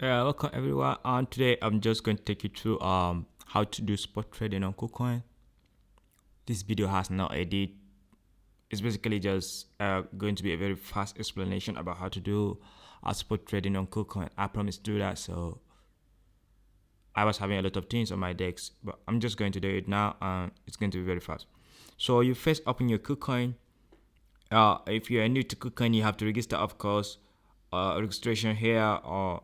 Welcome everyone. And today I'm just going to take you through how to do spot trading on KuCoin. This video has no edit. It's basically just going to be a very fast explanation about how to do spot trading on KuCoin. I promise to do that. So I was having a lot of things on my decks, but I'm just going to do it now, and it's going to be very fast. So you first open your KuCoin. If you are new to KuCoin, you have to register, of course. Registration here, or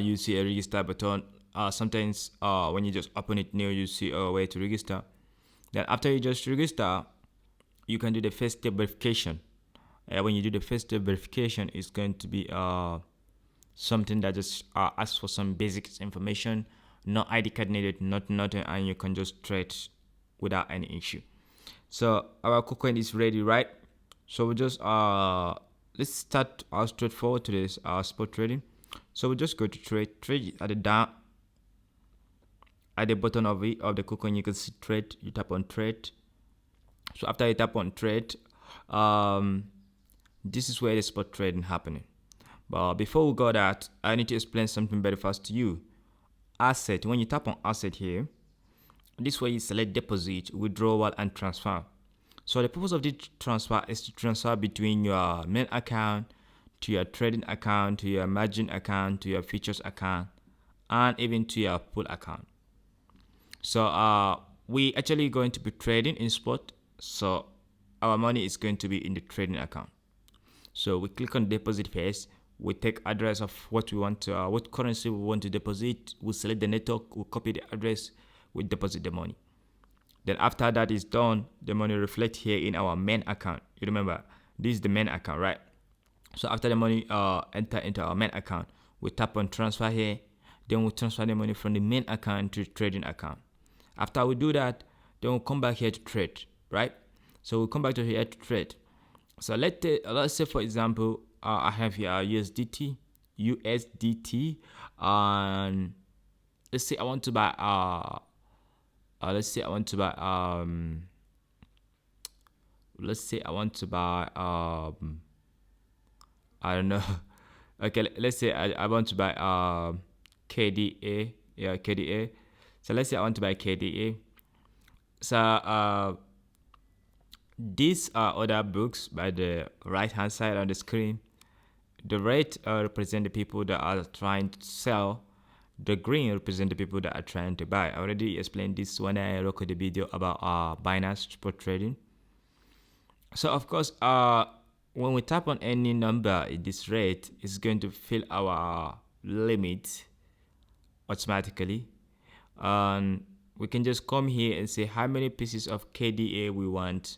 you see a register button. Sometimes when you just open it new, you see a way to register. Then after you just register, you can do the first step verification. When you do the first step verification, it's going to be something that just asks for some basic information. No ID card needed, nothing, and you can just trade without any issue. So our KuCoin is ready, right? So we just let's start straightforward to this spot trading. So we just go to trade at the down, at the bottom of the KuCoin. You can see trade. You tap on trade. So after you tap on trade, this is where the spot trading happening. But before we go that, I need to explain something very fast to you. Asset. When you tap on asset here, this way you select deposit, withdrawal, and transfer. So the purpose of this transfer is to transfer between your main account to your trading account, to your margin account, to your futures account, and even to your pool account. So we actually going to be trading in spot. So our money is going to be in the trading account. So we click on deposit first. We take address of what we want to, what currency we want to deposit. We select the network. We copy the address. We deposit the money. Then after that is done, the money reflect here in our main account. You remember, this is the main account, right? So after the money enter into our main account, we tap on transfer here. Then we transfer the money from the main account to the trading account. After we do that, then we'll come back here to trade, right? So we'll come back to here to trade. So let's say, for example, I have here USDT, and let's say I want to buy let's say I want to buy I don't know. Okay, let's say I want to buy KDA. Yeah, KDA. So let's say I want to buy KDA. So these are other books by the right hand side on the screen. The red represent the people that are trying to sell. The green represent the people that are trying to buy. I already explained this when I recorded the video about Binance spot trading. So of course, when we tap on any number in this rate, it's going to fill our limit automatically. And we can just come here and say how many pieces of KDA we want.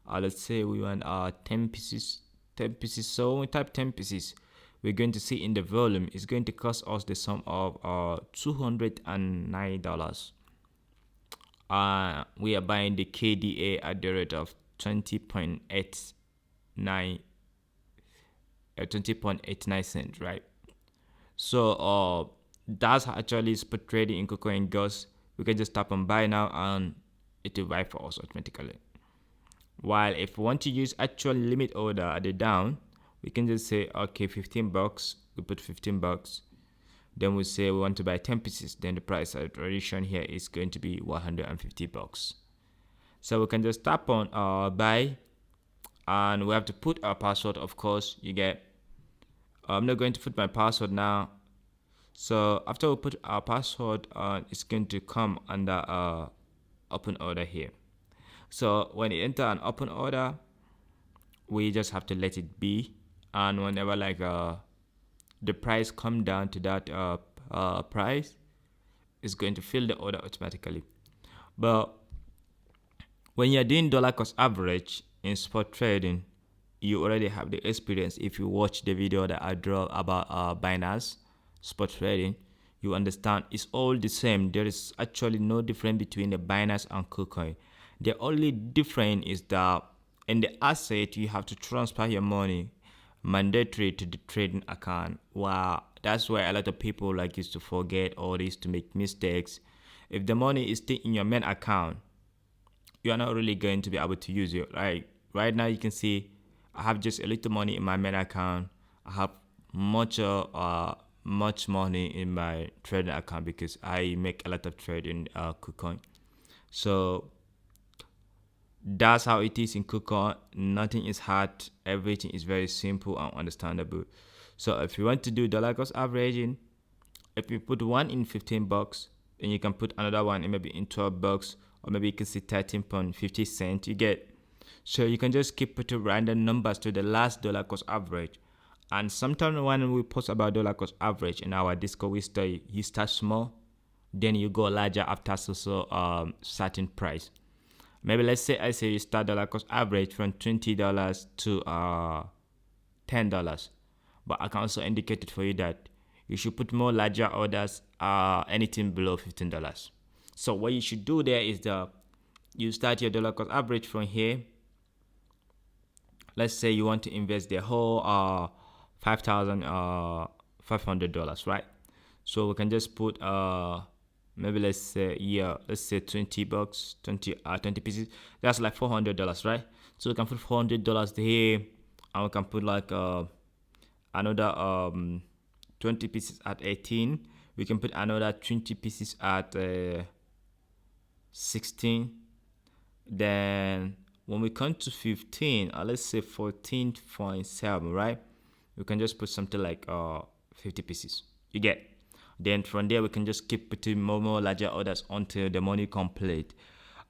Let's say we want 10 pieces. So when we type 10 pieces, we're going to see in the volume it's going to cost us the sum of $209. We are buying the KDA at the rate of 20.89 cents, right? So that's actually spot trading in KuCoin goes. We can just tap on buy now and it will buy for us automatically. While if we want to use actual limit order at the down, we can just say okay, $15. We put $15. Then we say we want to buy 10 pieces. Then the price at shown here is going to be $150. So we can just tap on buy, and we have to put our password. Of course, you get. I'm not going to put my password now. So after we put our password, it's going to come under open order here. So when you enter an open order, we just have to let it be, and whenever like the price come down to that price, it's going to fill the order automatically. But when you're doing dollar cost average in spot trading, you already have the experience. If you watch the video that I draw about Binance spot trading, you understand it's all the same. There is actually no difference between the Binance and KuCoin. The only difference is that in the asset you have to transfer your money mandatory to the trading account. Wow, that's why a lot of people like used to forget all this, to make mistakes. If the money is still in your main account, you are not really going to be able to use it. Like right now, you can see I have just a little money in my main account. I have much much money in my trading account because I make a lot of trade in KuCoin. So that's how it is in KuCoin. Nothing is hard. Everything is very simple and understandable. So if you want to do dollar cost averaging, if you put one in $15, then you can put another one in maybe in $12, or maybe you can see 13.50 cents. You get. So you can just keep putting random numbers to the last dollar cost average. And sometimes when we post about dollar cost average in our Discord, we study you start small, then you go larger after so certain price. Maybe let's say I say you start dollar cost average from $20 to $10, but I can also indicate it for you that you should put more larger orders anything below $15. So what you should do there is you start your dollar cost average from here. Let's say you want to invest the whole $5,500, right? So we can just put maybe let's say $20, 20 pieces. That's like $400, right? So we can put $400 here, and we can put like another 20 pieces at 18. We can put another 20 pieces at 16. Then when we come to 15, let's say 14.7, right? We can just put something like 50 pieces. You get. Then from there we can just keep putting more larger orders until the money complete.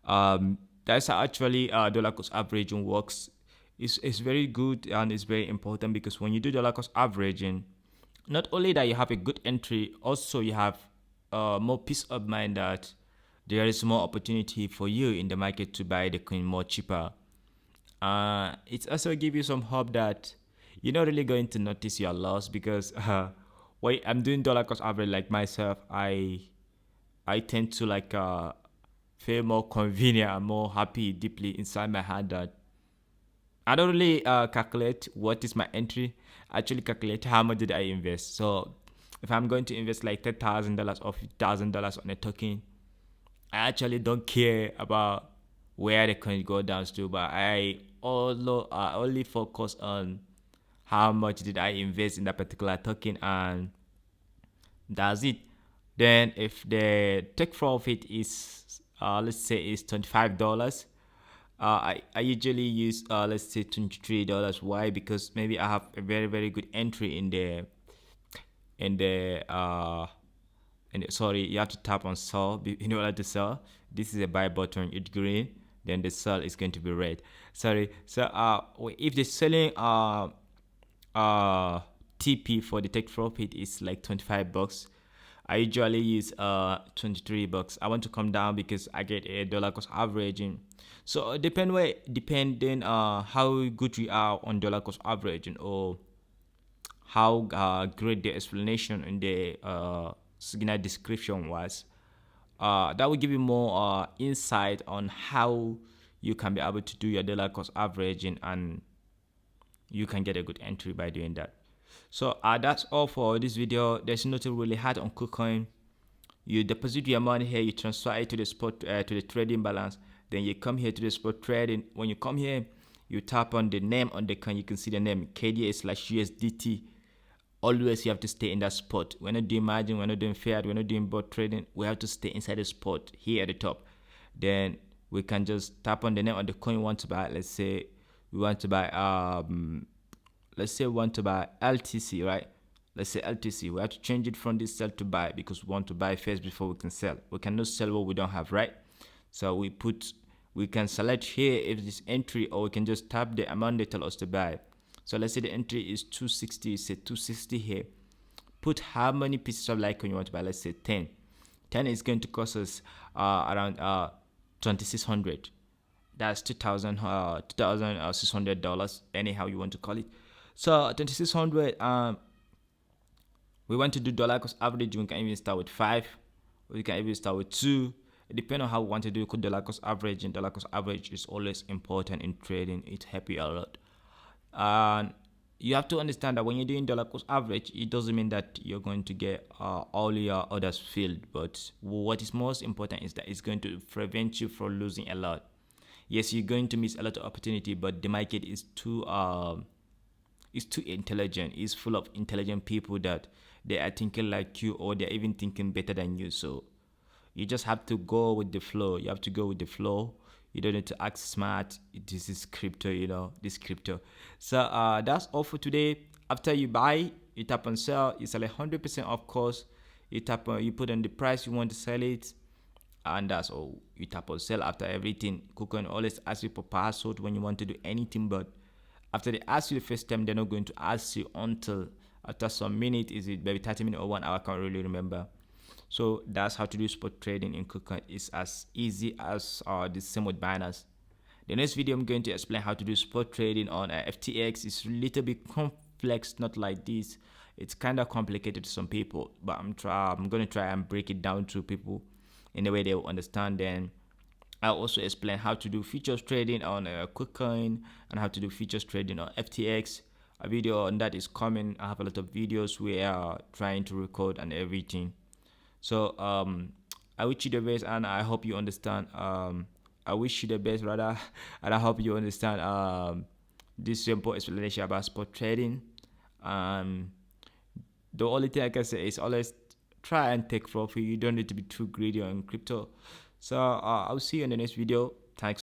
That's how actually dollar cost averaging works. It's very good and it's very important because when you do dollar cost averaging, not only that you have a good entry, also you have more peace of mind that there is more opportunity for you in the market to buy the coin more cheaper. It's also give you some hope that you're not really going to notice your loss because when I'm doing dollar cost average like myself, I tend to like feel more convenient and more happy deeply inside my heart that I don't really calculate what is my entry. I actually calculate how much did I invest. So if I'm going to invest like $10,000 or $50,000 on a token, I actually don't care about where the coin go down to, but I only focus on how much did I invest in that particular token, and that's it. Then if the take profit is let's say is $25, I usually use let's say $23. Why? Because maybe I have a very good entry in in the sorry, you have to tap on sell in order to sell. This is a buy button, it's green, then the sell is going to be red. Sorry. So if the selling TP for the take profit is like $25, I usually use $23. I want to come down because I get a dollar cost averaging. So depending how good we are on dollar cost averaging, or how great the explanation in the signal description was, that will give you more insight on how you can be able to do your dollar cost averaging, and you can get a good entry by doing that. So that's all for this video. There's nothing really hard on KuCoin. You deposit your money here, you transfer it to the spot to the trading balance, then you come here to the spot trading. When you come here, you tap on the name on the coin. You can see the name KDA/USDT. Always you have to stay in that spot. We're not doing margin, we're not doing fiat, we're not doing bot trading. We have to stay inside the spot here at the top. Then we can just tap on the name on the coin we want to buy. Let's say we want to buy LTC, right? Let's say LTC. We have to change it from this sell to buy because we want to buy first before we can sell. We cannot sell what we don't have, right? So we can select here if it's entry, or we can just tap the amount they tell us to buy. So let's say the entry is 260. Say 260 here. Put how many pieces of Litecoin you want to buy. Let's say 10. 10 is going to cost us around 2,600. That's $2,600. Anyhow you want to call it. So 2,600. We want to do dollar cost average. We can even start with 5. We can even start with 2. Depending on how we want to do dollar cost average. And dollar cost average is always important in trading. It helps you a lot. And you have to understand that when you're doing dollar cost average, it doesn't mean that you're going to get all your orders filled. But what is most important is that it's going to prevent you from losing a lot. Yes, you're going to miss a lot of opportunity, but the market is too is too intelligent. It's full of intelligent people that they are thinking like you, or they're even thinking better than you. So you just have to go with the flow. You have to go with the flow. You don't need to act smart. This is crypto, this crypto. So that's all for today. After you buy, you tap on sell. You sell 100% of course. You put on the price you want to sell it, and that's all. You tap on sell after everything. KuCoin always asks you for password when you want to do anything, but after they ask you the first time, they're not going to ask you until after some minute. Is it maybe 30 minutes or 1 hour? I can't really remember. So that's how to do spot trading in KuCoin. It's as easy as the same with Binance. The next video I'm going to explain how to do spot trading on FTX. It's a little bit complex, not like this. It's kind of complicated to some people, but I'm going to try and break it down to people in a way they will understand. Then I'll also explain how to do futures trading on KuCoin and how to do futures trading on FTX. A video on that is coming. I have a lot of videos we are trying to record and everything. So I wish you the best, and I hope you understand. I wish you the best, rather, and I hope you understand this simple explanation about spot trading. Um, the only thing I can say is always try and take profit. You don't need to be too greedy on crypto. So I'll see you in the next video. Thanks.